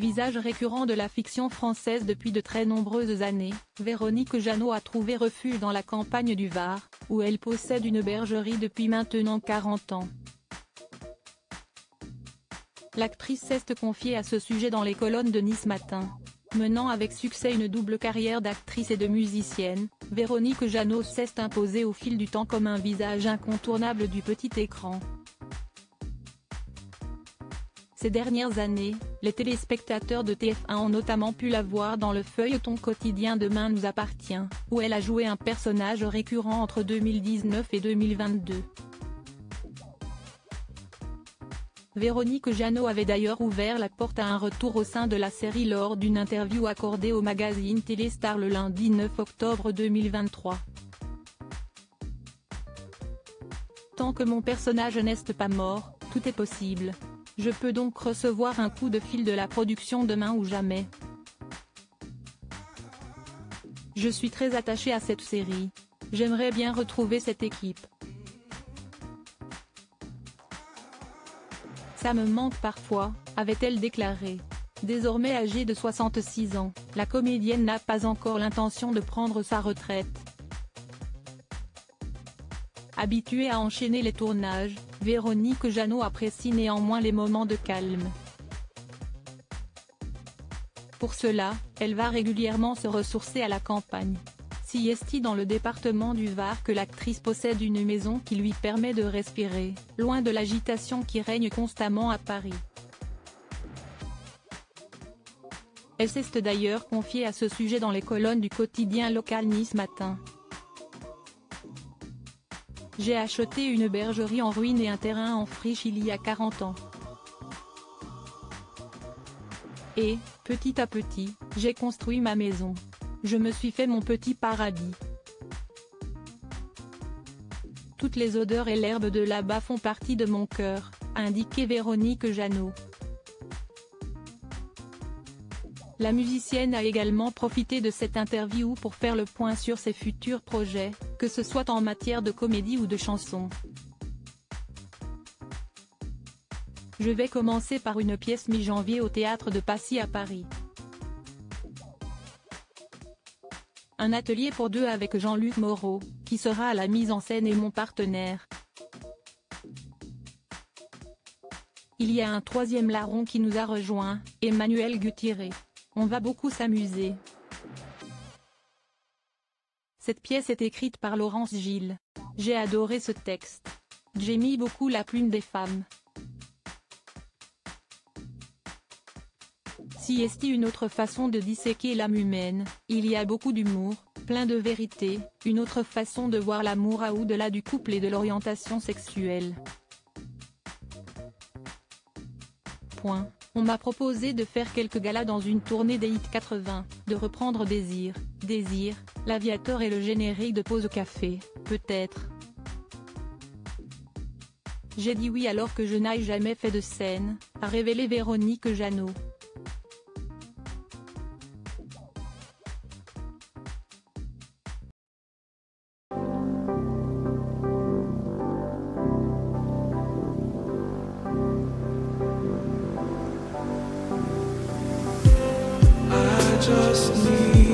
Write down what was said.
Visage récurrent de la fiction française depuis de très nombreuses années, Véronique Jeannot a trouvé refuge dans la campagne du Var, où elle possède une bergerie depuis maintenant 40 ans. L'actrice s'est confiée à ce sujet dans les colonnes de Nice Matin. Menant avec succès une double carrière d'actrice et de musicienne, Véronique Jeannot s'est imposée au fil du temps comme un visage incontournable du petit écran. Ces dernières années, les téléspectateurs de TF1 ont notamment pu la voir dans le feuilleton quotidien Demain nous appartient, où elle a joué un personnage récurrent entre 2019 et 2022. Véronique Jeannot avait d'ailleurs ouvert la porte à un retour au sein de la série lors d'une interview accordée au magazine Téléstar le lundi 9 octobre 2023. Tant que mon personnage n'est pas mort, tout est possible. Je peux donc recevoir un coup de fil de la production demain ou jamais. Je suis très attachée à cette série. J'aimerais bien retrouver cette équipe. Ça me manque parfois, avait-elle déclaré. Désormais âgée de 66 ans, la comédienne n'a pas encore l'intention de prendre sa retraite. Habituée à enchaîner les tournages, Véronique Jeannot apprécie néanmoins les moments de calme. Pour cela, elle va régulièrement se ressourcer à la campagne. Siesti dans le département du Var que l'actrice possède une maison qui lui permet de respirer, loin de l'agitation qui règne constamment à Paris. Elle s'est d'ailleurs confiée à ce sujet dans les colonnes du quotidien local Nice Matin. J'ai acheté une bergerie en ruine et un terrain en friche il y a 40 ans. Et, petit à petit, j'ai construit ma maison. Je me suis fait mon petit paradis. Toutes les odeurs et l'herbe de là-bas font partie de mon cœur, a indiqué Véronique Jeannot. La musicienne a également profité de cette interview pour faire le point sur ses futurs projets, que ce soit en matière de comédie ou de chanson. Je vais commencer par une pièce mi-janvier au théâtre de Passy à Paris. Un atelier pour deux avec Jean-Luc Moreau, qui sera à la mise en scène et mon partenaire. Il y a un troisième larron qui nous a rejoint, Emmanuel Gutierrez. On va beaucoup s'amuser. Cette pièce est écrite par Laurence Gilles. J'ai adoré ce texte. J'ai mis beaucoup la plume des femmes. Siesti une autre façon de disséquer l'âme humaine, il y a beaucoup d'humour, plein de vérité, une autre façon de voir l'amour au-delà du couple et de l'orientation sexuelle. On m'a proposé de faire quelques galas dans une tournée des hits 80, de reprendre Désir, l'Aviateur et le générique de Pause Café, peut-être. J'ai dit oui alors que je n'ai jamais fait de scène, a révélé Véronique Jeannot. Just need